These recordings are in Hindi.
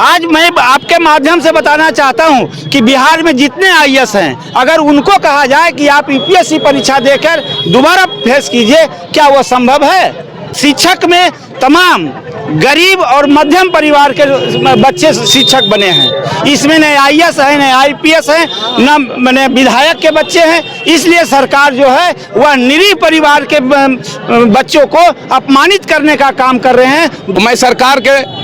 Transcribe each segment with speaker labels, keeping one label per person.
Speaker 1: आज मैं आपके माध्यम से बताना चाहता हूं कि बिहार में जितने आईएएस हैं, अगर उनको कहा जाए कि आप यूपीएससी परीक्षा देकर दोबारा फेस कीजिए, क्या वो संभव है? शिक्षक में तमाम गरीब और मध्यम परिवार के बच्चे शिक्षक बने हैं। इसमें न आईएएस है, न आईपीएस है, न विधायक के बच्चे हैं। इसलिए सरकार जो है वह निरीह परिवार के बच्चों को अपमानित करने का काम कर रहे हैं।
Speaker 2: मैं सरकार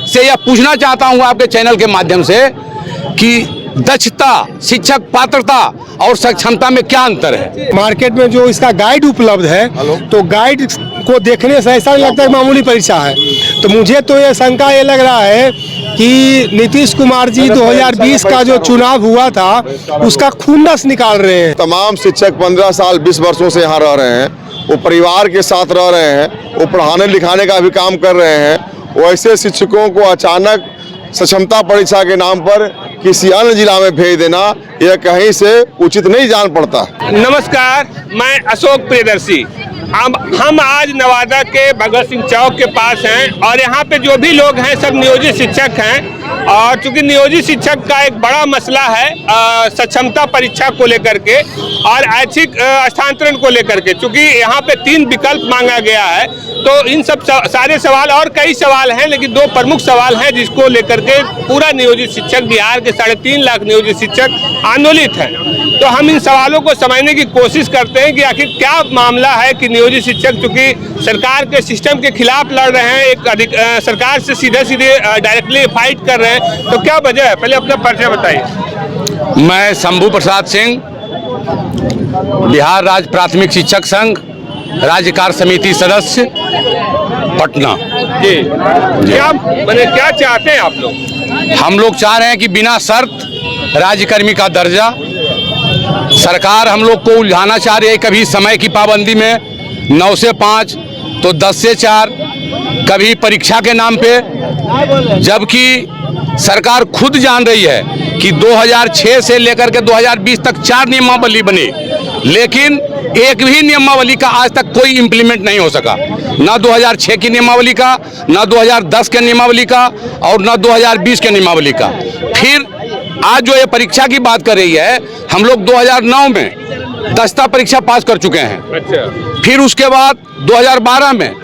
Speaker 2: से यह पूछना चाहता हूं आपके चैनल के माध्यम से कि दक्षता, शिक्षक पात्रता और सक्षमता में क्या अंतर है?
Speaker 3: मार्केट में जो इसका गाइड उपलब्ध है, तो गाइड को देखने से ऐसा नहीं लगता है मामूली परीक्षा है। तो मुझे तो ये शंका ये लग रहा है कि नीतीश कुमार जी 2020 का जो चुनाव हुआ था उसका खुन्नस निकाल रहे हैं।
Speaker 4: तमाम शिक्षक 15 साल 20 वर्षों से यहाँ रह रहे हैं, वो परिवार के साथ रह रहे हैं, वो पढ़ाने लिखाने का भी काम कर रहे हैं। वैसे शिक्षकों को अचानक सक्षमता परीक्षा के नाम पर किसी अन्य जिला में भेज देना यह कहीं से उचित नहीं जान पड़ता।
Speaker 5: नमस्कार, मैं अशोक प्रियदर्शी। हम आज नवादा के भगत सिंह चौक के पास हैं और यहाँ पे जो भी लोग हैं सब नियोजित शिक्षक हैं। और चूंकि नियोजित शिक्षक का एक बड़ा मसला है सक्षमता परीक्षा को लेकर के और ऐच्छिक स्थानांतरण को लेकर के, चूंकि यहाँ पे 3 विकल्प मांगा गया है, तो इन सब सारे सवाल और कई सवाल हैं, लेकिन 2 प्रमुख सवाल हैं जिसको लेकर के पूरा नियोजित शिक्षक, बिहार के 3.5 लाख नियोजित शिक्षक आंदोलित हैं। तो हम इन सवालों को समझने की कोशिश करते हैं कि आखिर क्या मामला है कि नियोजित शिक्षक चूंकि सरकार के सिस्टम के खिलाफ लड़ रहे हैं, एक सरकार से सीधे डायरेक्टली फाइट कर रहे हैं, तो क्या वजह है? पहले अपना परिचय बताइए।
Speaker 2: मैं शंभू प्रसाद सिंह, बिहार राज्य प्राथमिक शिक्षक संघ राज्य कार्य समिति सदस्य, पटना।
Speaker 5: जी, क्या चाहते हैं आप लोग?
Speaker 2: हम लोग चाह रहे हैं कि बिना शर्त राज्यकर्मी का दर्जा, सरकार हम लोग को उलझाना चाह रही है कभी समय की पाबंदी में 9 से 5 तो 10 से 4, कभी परीक्षा के नाम पे, जबकि सरकार खुद जान रही है कि 2006 से लेकर के 2020 तक 4 नियमावली बनी, लेकिन एक भी नियमावली का आज तक कोई इम्प्लीमेंट नहीं हो सका। ना 2006 की नियमावली का, ना 2010 के नियमावली का और ना 2020 के नियमावली का। फिर आज जो ये परीक्षा की बात कर रही है, हम लोग 2009 में दक्षता परीक्षा पास कर चुके हैं।
Speaker 5: अच्छा।
Speaker 2: फिर उसके बाद 2012 में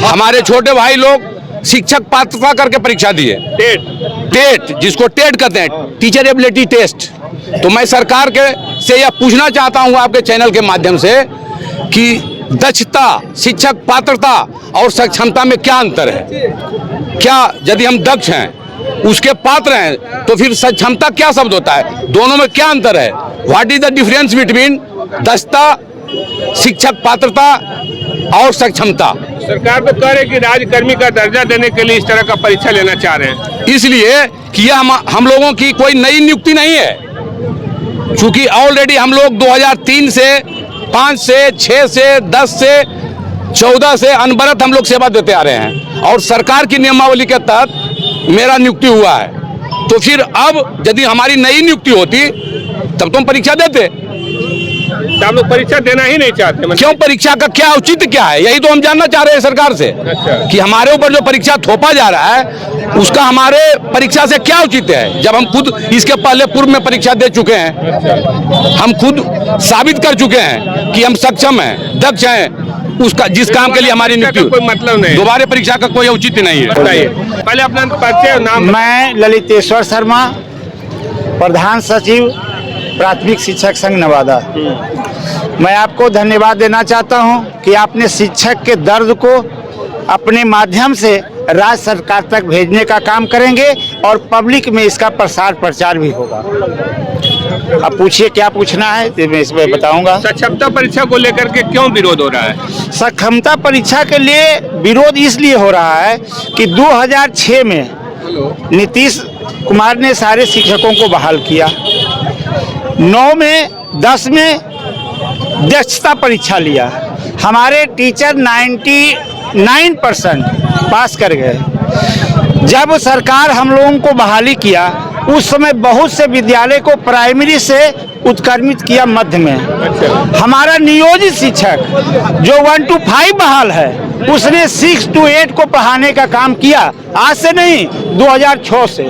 Speaker 2: हमारे छोटे भाई लोग शिक्षक पात्रता करके परीक्षा दिए, टेट जिसको टेट कहते हैं, टीचर एबिलिटी टेस्ट। तो मैं सरकार से यह पूछना चाहता हूं आपके चैनल के माध्यम से कि दक्षता, शिक्षक पात्रता और सक्षमता में क्या अंतर है? क्या यदि हम दक्ष हैं, उसके पात्र हैं, तो फिर सक्षमता क्या शब्द होता है? दोनों में क्या अंतर है? What is the difference between दक्षता, शिक्षक पात्रता और सक्षमता?
Speaker 5: सरकार तो कह रही है कि राज्यकर्मी का दर्जा देने के लिए इस तरह का परीक्षा लेना चाह रहे हैं,
Speaker 2: इसलिए कि यह हम लोगों की कोई नई नियुक्ति नहीं है। चूंकि ऑलरेडी हम लोग 2003 से 5 से 6 से 10 से 14 से अनवरत हम लोग सेवा देते आ रहे हैं और सरकार की नियमावली के तहत मेरा नियुक्ति हुआ है। तो फिर अब यदि हमारी नई नियुक्ति होती तब तो हम परीक्षा देते।
Speaker 5: तो आप लोग परीक्षा देना ही नहीं चाहते? मतलब
Speaker 2: क्यों? परीक्षा का क्या औचित्य क्या है, यही तो हम जानना चाह रहे हैं सरकार से।
Speaker 5: अच्छा।
Speaker 2: कि हमारे ऊपर जो परीक्षा थोपा जा रहा है उसका हमारे परीक्षा से क्या औचित्य है, जब हम खुद इसके पहले पूर्व में परीक्षा दे चुके हैं।
Speaker 5: अच्छा।
Speaker 2: हम खुद साबित कर चुके हैं कि हम सक्षम हैं, दक्ष हैं, उसका जिस काम के लिए हमारी नियुक्ति,
Speaker 5: कोई मतलब नहीं,
Speaker 2: दोबारा परीक्षा का कोई औचित्य नहीं है।
Speaker 5: बताइए पहले अपना परिचय, नाम।
Speaker 1: मैं ललितेश्वर शर्मा, प्रधान सचिव प्राथमिक शिक्षक संघ नवादा। मैं आपको धन्यवाद देना चाहता हूं कि आपने शिक्षक के दर्द को अपने माध्यम से राज्य सरकार तक भेजने का काम करेंगे और पब्लिक में इसका प्रसार प्रचार भी होगा। अब पूछिए क्या पूछना है, तो मैं इसमें बताऊंगा।
Speaker 5: सक्षमता परीक्षा को लेकर के क्यों विरोध हो रहा है?
Speaker 1: सक्षमता परीक्षा के लिए विरोध इसलिए हो रहा है कि 2006 में नीतीश कुमार ने सारे शिक्षकों को बहाल किया, 9 में 10 में दक्षता परीक्षा लिया, हमारे टीचर 99% पास कर गए। जब सरकार हम लोगों को बहाली किया उस समय बहुत से विद्यालय को प्राइमरी से उत्क्रमित किया मध्य में। हमारा नियोजित शिक्षक जो 1 to 5 बहाल है उसने 6 to 8 को पढ़ाने का काम किया, आज से नहीं 2006 से।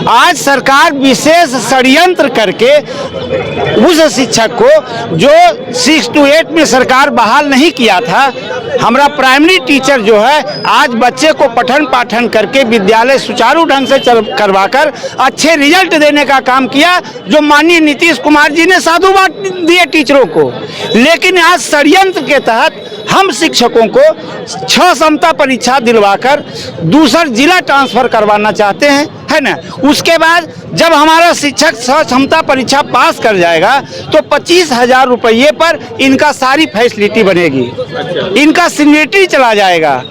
Speaker 1: आज सरकार विशेष षड्यंत्र करके उस शिक्षक को जो 6 to 8 में सरकार बहाल नहीं किया था, हमारा प्राइमरी टीचर जो है आज बच्चे को पठन पाठन करके विद्यालय सुचारू ढंग से करवाकर अच्छे रिजल्ट देने का काम किया, जो माननीय नीतीश कुमार जी ने साधुवाद दिए टीचरों को। लेकिन आज षड्यंत्र के तहत हम शिक्षकों को 6 क्षमता परीक्षा दिलवाकर दूसरा जिला ट्रांसफर करवाना चाहते हैं, है ना। उसके बाद जब हमारा शिक्षक 6 क्षमता परीक्षा पास कर जाएगा तो 25,000 रुपये पर इनका सारी फैसिलिटी बनेगी, इनका सीनियरिटी चला जाएगा।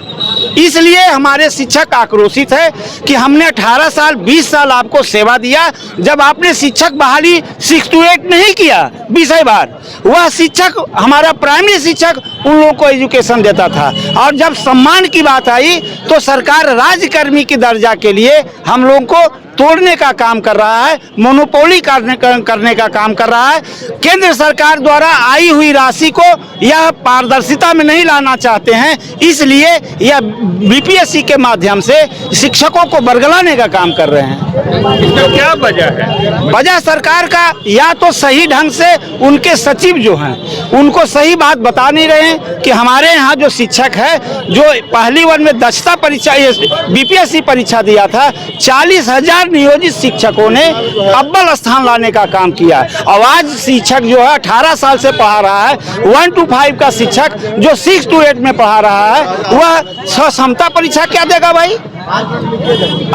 Speaker 1: इसलिए हमारे शिक्षक आक्रोशित है कि हमने 18 साल 20 साल आपको सेवा दिया, जब आपने शिक्षक बहाली 6 to 8 नहीं किया विषय बार, वह शिक्षक हमारा प्राइमरी शिक्षक उन लोगों को एजुकेशन देता था। और जब सम्मान की बात आई तो सरकार राज्यकर्मी की दर्जा के लिए हम लोगों को तोड़ने का काम कर रहा है, मोनोपोली करने का काम कर रहा है। केंद्र सरकार द्वारा आई हुई राशि को यह पारदर्शिता में नहीं लाना चाहते हैं, इसलिए यह बीपीएससी के माध्यम से शिक्षकों को बरगलाने का काम कर रहे हैं।
Speaker 5: इसका क्या वजह है?
Speaker 1: वजह सरकार का या तो सही ढंग से उनके सचिव जो हैं उनको सही बात बता नहीं रहे हैं कि हमारे यहाँ जो शिक्षक है जो पहली वन में दक्षता परीक्षा बीपीएससी परीक्षा दिया था, 40,000 नियोजित शिक्षकों ने अव्वल स्थान लाने का काम किया। और आज शिक्षक जो है 18 साल से पढ़ा रहा है, 1 to 5 का शिक्षक जो 6 to 8 में पढ़ा रहा है वह 6 क्षमता परीक्षा क्या देगा भाई।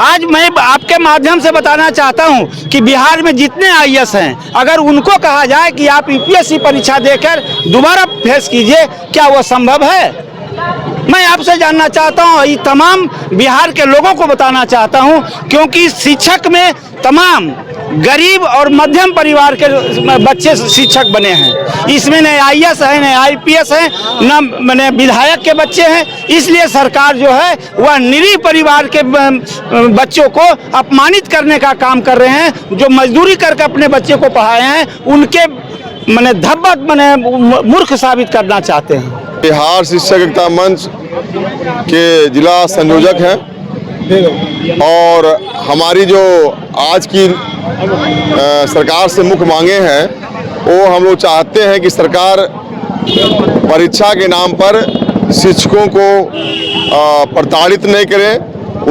Speaker 1: आज मैं आपके माध्यम से बताना चाहता हूं कि बिहार में जितने आईएएस हैं, अगर उनको कहा जाए कि आप यूपीएससी परीक्षा देकर दोबारा फेस कीजिए, क्या वो संभव है? मैं आपसे जानना चाहता हूं, ये तमाम बिहार के लोगों को बताना चाहता हूं, क्योंकि शिक्षक में तमाम गरीब और मध्यम परिवार के बच्चे शिक्षक बने हैं। इसमें न आईएएस है, न आईपीएस है, न मैंने विधायक के बच्चे हैं। इसलिए सरकार जो है वह निरीह परिवार के बच्चों को अपमानित करने का काम कर रहे हैं। जो मजदूरी करके अपने बच्चे को पढ़ाए हैं उनके मैंने धब्बत मैंने मूर्ख साबित करना चाहते हैं।
Speaker 4: बिहार शिक्षक एकता मंच के जिला संयोजक हैं और हमारी जो आज की सरकार से मुख्य मांगे हैं वो हम लोग चाहते हैं कि सरकार परीक्षा के नाम पर शिक्षकों को प्रताड़ित नहीं करे,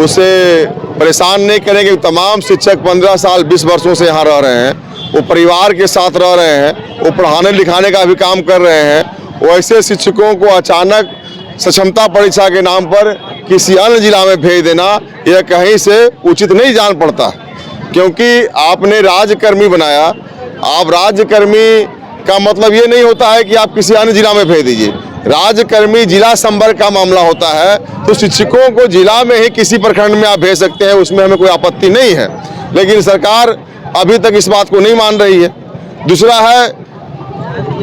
Speaker 4: उसे परेशान नहीं करें कि तमाम शिक्षक 15 साल 20 वर्षों से यहाँ रह रहे हैं, वो परिवार के साथ रह रहे हैं, वो पढ़ाने लिखाने का भी काम कर रहे हैं। वैसे शिक्षकों को अचानक सक्षमता परीक्षा के नाम पर किसी अन्य जिला में भेज देना यह कहीं से उचित नहीं जान पड़ता, क्योंकि आपने राज्यकर्मी बनाया। आप राज्यकर्मी का मतलब ये नहीं होता है कि आप किसी अन्य जिला में भेज दीजिए। राज्यकर्मी जिला संपर्क का मामला होता है, तो शिक्षकों को जिला में ही किसी प्रखंड में आप भेज सकते हैं, उसमें हमें कोई आपत्ति नहीं है। लेकिन सरकार अभी तक इस बात को नहीं मान रही है। दूसरा है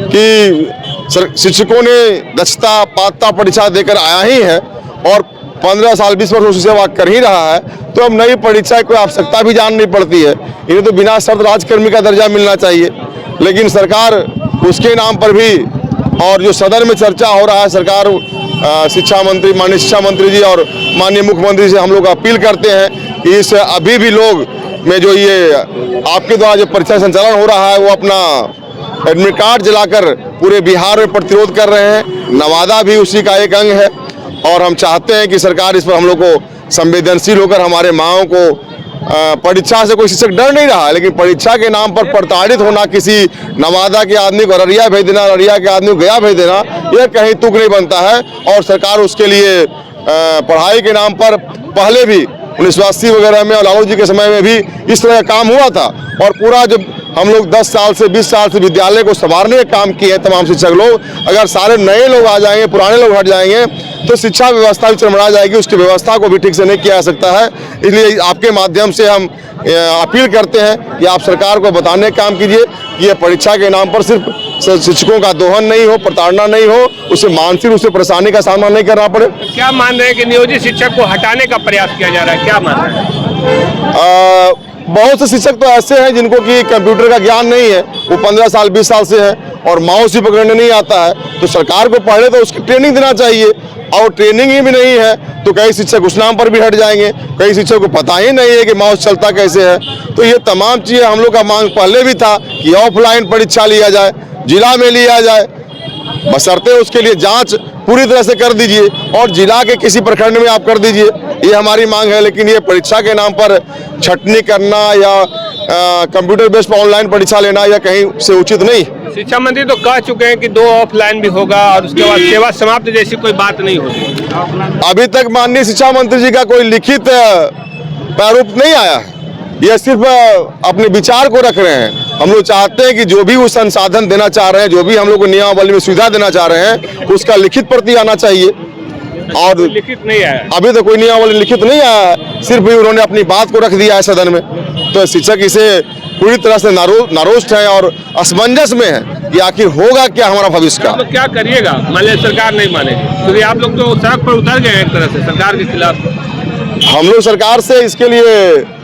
Speaker 4: कि शिक्षकों ने दक्षता पात्रता परीक्षा देकर आया ही है और 15 साल 20 वर्षों से सेवा कर ही रहा है, तो अब नई परीक्षा की आवश्यकता भी जाननी पड़ती है। इन्हें तो बिना शर्त राज्यकर्मी का दर्जा मिलना चाहिए, लेकिन सरकार उसके नाम पर भी, और जो सदन में चर्चा हो रहा है, सरकार शिक्षा मंत्री माननीय शिक्षा मंत्री जी और माननीय मुख्यमंत्री से हम लोग अपील करते हैं कि इस अभी भी लोग में जो ये आपके द्वारा जो परीक्षा संचालन हो रहा है वो अपना एडमिट कार्ड जलाकर पूरे बिहार में प्रतिरोध कर रहे हैं। नवादा भी उसी का एक अंग है और हम चाहते हैं कि सरकार इस पर हम लोग को संवेदनशील होकर हमारे माँओं को परीक्षा से कोई शिक्षक डर नहीं रहा है, लेकिन परीक्षा के नाम पर प्रताड़ित होना, किसी नवादा के आदमी को अररिया भेज देना, अररिया के आदमी को गया भेज देना, यह कहीं तुक नहीं बनता है। और सरकार उसके लिए पढ़ाई के नाम पर पहले भी 1980 वगैरह में और लालू जी के समय में भी इस तरह का काम हुआ था, और पूरा जब हम लोग 10 साल से 20 साल से विद्यालय को संवारने का काम किए हैं तमाम शिक्षक लोग, अगर सारे नए लोग आ जाएंगे, पुराने लोग हट जाएंगे तो शिक्षा व्यवस्था भी चरमरा जाएगी, उसकी व्यवस्था को भी ठीक से नहीं किया जा सकता है। इसलिए आपके माध्यम से हम अपील करते हैं कि आप सरकार को बताने का काम कीजिए कि ये परीक्षा के नाम पर सिर्फ शिक्षकों का दोहन नहीं हो, प्रताड़ना नहीं हो, उसे मानसिक रूप से परेशानी का सामना नहीं करना पड़े।
Speaker 5: क्या मान रहे हैं कि नियोजित शिक्षक को हटाने का प्रयास किया जा रहा है, क्या मान रहे हैं?
Speaker 4: बहुत से शिक्षक तो ऐसे हैं जिनको कि कंप्यूटर का ज्ञान नहीं है, वो 15 साल 20 साल से है और माउस भी पकड़ने नहीं आता है। तो सरकार को पहले तो उसकी ट्रेनिंग देना चाहिए, और ट्रेनिंग ही भी नहीं है तो कई शिक्षक उस नाम पर भी हट जाएंगे। कई शिक्षकों को पता ही नहीं है कि माउस चलता कैसे है। तो ये तमाम चीज़ें हम लोग का मांग पहले भी था कि ऑफलाइन परीक्षा लिया जाए, जिला में लिया जाए, बशर्ते उसके लिए जांच पूरी तरह से कर दीजिए और जिला के किसी प्रखंड में आप कर दीजिए, ये हमारी मांग है। लेकिन ये परीक्षा के नाम पर छटनी करना या कंप्यूटर बेस्ड ऑनलाइन परीक्षा लेना या कहीं से उचित नहीं।
Speaker 5: शिक्षा मंत्री तो कह चुके हैं कि 2 ऑफलाइन भी होगा और उसके बाद सेवा समाप्त जैसी कोई बात नहीं होगी।
Speaker 4: अभी तक माननीय शिक्षा मंत्री जी का कोई लिखित प्रारूप नहीं आया है, ये सिर्फ अपने विचार को रख रहे हैं। हम लोग चाहते हैं कि जो भी वो संसाधन देना चाह रहे हैं, जो भी हम लोग को नियमावली में सुविधा देना चाह रहे हैं, उसका लिखित प्रति आना चाहिए। और
Speaker 5: लिखित नहीं आया,
Speaker 4: अभी तो कोई नियमावली लिखित नहीं आया है, सिर्फ भी उन्होंने अपनी बात को रख दिया है सदन में। तो शिक्षक इसे पूरी तरह से नारोष्ट है और असमंजस में है कि आखिर होगा क्या हमारा भविष्य का।
Speaker 5: तो क्या करिएगा मान लीजिए सरकार नहीं मानेगी, क्योंकि आप लोग तो सड़क पर उतर गए एक तरह से सरकार के खिलाफ।
Speaker 4: हम लोग सरकार से इसके लिए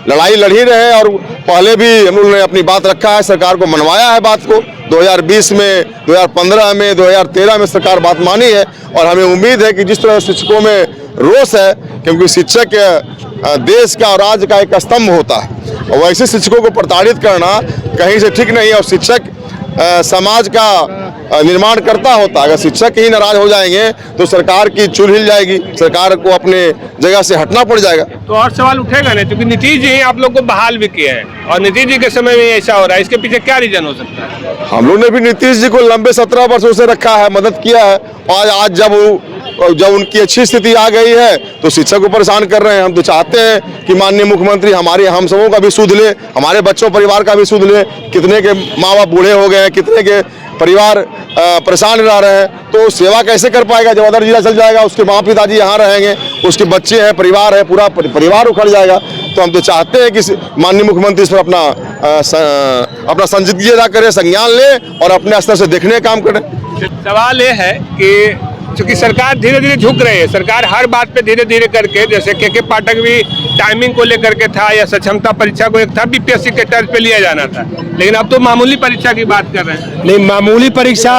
Speaker 4: लड़ाई लड़ी रहे हैं और पहले भी हम लोगों ने अपनी बात रखा है, सरकार को मनवाया है बात को। 2020 में, 2015 में, 2013 में सरकार बात मानी है और हमें उम्मीद है कि जिस तरह शिक्षकों में रोष है, क्योंकि शिक्षक देश का और राज्य का एक स्तंभ होता है, और वैसे शिक्षकों को प्रताड़ित करना कहीं से ठीक नहीं है। और शिक्षक समाज का निर्माण करता होता है। अगर शिक्षक ही नाराज हो जाएंगे तो सरकार की चुल हिल जाएगी, सरकार को अपने जगह से हटना पड़ जाएगा।
Speaker 5: तो और सवाल उठेगा नहीं, क्योंकि नीतीश जी आप लोग को बहाल भी किए हैं और नीतीश जी के समय में ऐसा हो रहा है, इसके पीछे क्या रीजन हो सकता है?
Speaker 4: हम लोग ने भी नीतीश जी को लंबे 17 वर्षों से रखा है, मदद किया है, और आज जब उनकी अच्छी स्थिति आ गई है तो शिक्षक को परेशान कर रहे हैं। हम तो चाहते हैं कि माननीय मुख्यमंत्री हमारे हम सबों का भी सुध ले, हमारे बच्चों परिवार का भी सुध ले। कितने के माँ बाप बूढ़े हो गए हैं, कितने के परिवार परेशान रह रहे हैं, तो सेवा कैसे कर पाएगा? जब अदर जिला चल जाएगा, उसके माँ पिताजी यहाँ रहेंगे, उसके बच्चे हैं, परिवार है, पूरा परिवार उखड़ जाएगा। तो हम तो चाहते हैं कि माननीय मुख्यमंत्री इस पर अपना संजीदगी करें, संज्ञान ले और अपने स्तर से देखने का काम करें।
Speaker 5: सवाल ये है कि चूंकि सरकार धीरे धीरे झुक रही है, सरकार हर बात पे धीरे धीरे करके, जैसे के पाठक भी टाइमिंग को लेकर के था या सक्षमता परीक्षा को एक था बीपीएससी के तर्ज पे लिया जाना था, लेकिन अब तो मामूली परीक्षा की बात कर रहे हैं।
Speaker 3: नहीं, मामूली परीक्षा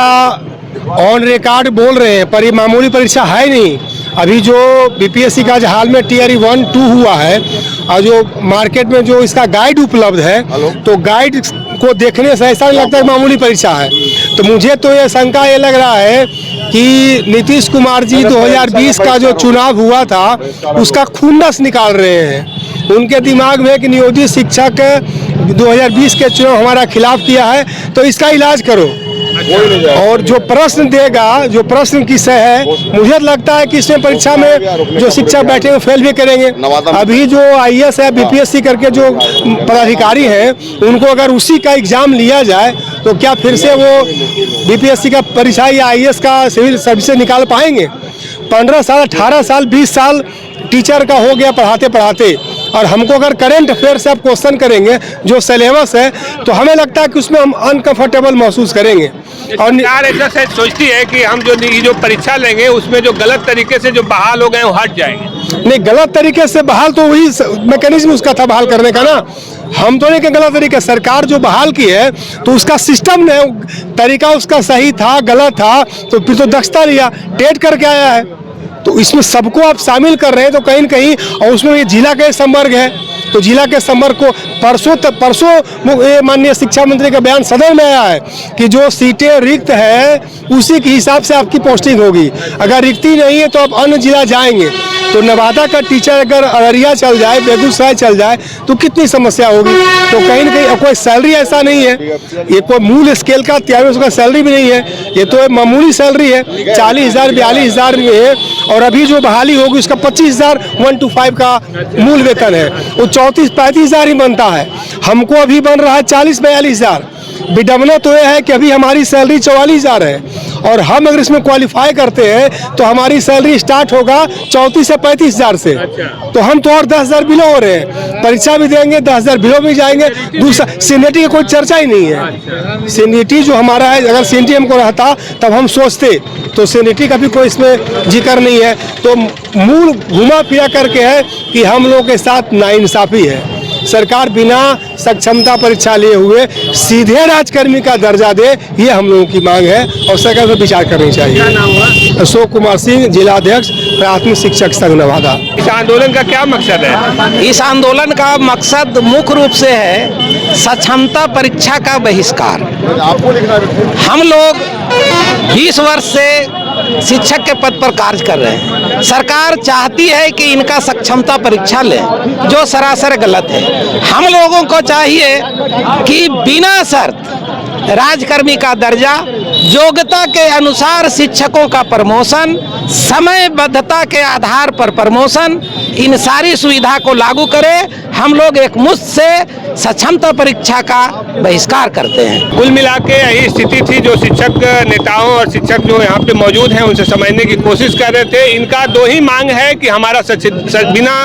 Speaker 3: ऑन रिकॉर्ड बोल रहे हैं, पर ये मामूली परीक्षा है नहीं। अभी जो बीपीएससी का जो हाल में टीआरई 1-2 हुआ है और जो मार्केट में जो इसका गाइड उपलब्ध है, तो गाइड को देखने से ऐसा नहीं लगता है मामूली परीक्षा है। तो मुझे तो ये शंका ये लग रहा है कि नीतीश कुमार जी 2020 का जो चुनाव हुआ था उसका खुन्नस निकाल रहे हैं। उनके दिमाग में कि नियोजित शिक्षक 2020 के चुनाव हमारा खिलाफ किया है, तो इसका इलाज करो। और जो प्रश्न देगा, जो प्रश्न किससे है, मुझे लगता है कि इसमें परीक्षा में जो शिक्षक बैठे फेल भी करेंगे। अभी जो आईएएस है, बीपीएससी करके जो पदाधिकारी हैं, उनको अगर उसी का एग्जाम लिया जाए तो क्या फिर से वो बीपीएससी का परीक्षा या आईएएस का सिविल सर्विस निकाल पाएंगे? 15 साल, 18 साल, 20 साल टीचर का हो गया पढ़ाते पढ़ाते, और हमको अगर करंट अफेयर से आप क्वेश्चन करेंगे जो सिलेबस है, तो हमें लगता है कि उसमें हम अनकंफर्टेबल महसूस करेंगे।
Speaker 5: और सरकार ऐसा शायद सोचती है कि हम जो परीक्षा लेंगे उसमें जो गलत तरीके से जो बहाल हो गए वो हट जाएंगे।
Speaker 3: नहीं, गलत तरीके से बहाल तो वही मैकेनिज्म उसका था बहाल करने का ना। हम तो नहीं कि गलत तरीके, सरकार जो बहाल की है तो उसका सिस्टम ने तरीका उसका सही था, गलत था, तो फिर तो दक्षता लिया, टेट करके आया है। तो इसमें सबको आप शामिल कर रहे हैं तो कहीं न कहीं, और उसमें ये जिला के संवर्ग है, तो जिला के संवर्ग को परसों माननीय शिक्षा मंत्री का बयान सदन में आया है कि जो सीटें रिक्त है उसी के हिसाब से आपकी पोस्टिंग होगी। अगर रिक्ति नहीं है तो आप अन्य जिला जाएंगे। तो नवादा का टीचर अगर अररिया चल जाए, बेगूसराय चल जाए, तो कितनी समस्या होगी। तो कहीं ना कहीं कोई सैलरी ऐसा नहीं है, ये कोई मूल स्केल का 4300 का सैलरी भी नहीं है, ये तो मामूली सैलरी है, 40,000 42,000 में है। और अभी जो बहाली होगी उसका 25,000 1 to 5 का मूल वेतन है, वो 34-35,000 ही बनता है। हमको अभी बन रहा है 40-42,000। विडम्बना तो यह है कि अभी हमारी सैलरी 44,000 है, और हम अगर इसमें क्वालिफाई करते हैं तो हमारी सैलरी स्टार्ट होगा 34 से 35,000 से। तो हम तो और 10,000 बिलो हो रहे हैं, परीक्षा भी देंगे 10,000 बिलो भी जाएंगे। दूसरा सीनियरिटी की कोई चर्चा ही नहीं है। सीनियरिटी जो हमारा है, अगर सीनियरिटी हमको रहता तब हम सोचते, तो सीनियरिटी का भी कोई इसमें जिक्र नहीं है। तो मूल घुमा फिरा करके है कि हम लोग के साथ नाइंसाफी है। सरकार बिना सक्षमता परीक्षा लिए हुए सीधे राजकर्मी का दर्जा दे, ये हम लोगों की मांग है और सरकार पर विचार करनी चाहिए। अशोक कुमार सिंह, जिलाध्यक्ष प्राथमिक शिक्षक संघ नवादा।
Speaker 5: इस आंदोलन का क्या मकसद है?
Speaker 6: इस आंदोलन का मकसद मुख्य रूप से है सक्षमता परीक्षा का बहिष्कार। हम लोग 20 वर्ष से शिक्षक के पद पर कार्य कर रहे हैं। सरकार चाहती है कि इनका सक्षमता परीक्षा लें, जो सरासर गलत है। हम लोगों को चाहिए कि बिना शर्त राजकर्मी का दर्जा, योग्यता के अनुसार शिक्षकों का प्रमोशन, समयबद्धता के आधार पर प्रमोशन, इन सारी सुविधा को लागू करें। हम लोग एक मुश्त से सक्षमता परीक्षा का बहिष्कार करते हैं।
Speaker 5: कुल मिला के यही स्थिति थी जो शिक्षक नेताओं और शिक्षक जो यहाँ पे मौजूद हैं उनसे समझने की कोशिश कर रहे थे। इनका दो ही मांग है कि हमारा बिना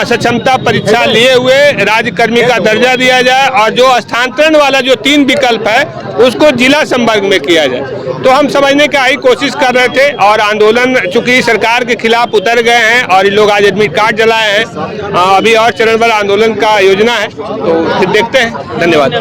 Speaker 5: सक्षमता परीक्षा लिए हुए राज्यकर्मी का दर्जा दिया जाए और जो स्थानांतरण वाला जो 3 विकल्प है उसको जिला संवर्ग में किया जाए। तो हम समझने का ही कोशिश कर रहे थे और आंदोलन चूंकि सरकार के खिलाफ उतर गए हैं और इन लोग आज एडमिट कार्ड जलाए हैं। अभी और चरणबद्ध आंदोलन का योजना है, तो फिर देखते हैं। धन्यवाद।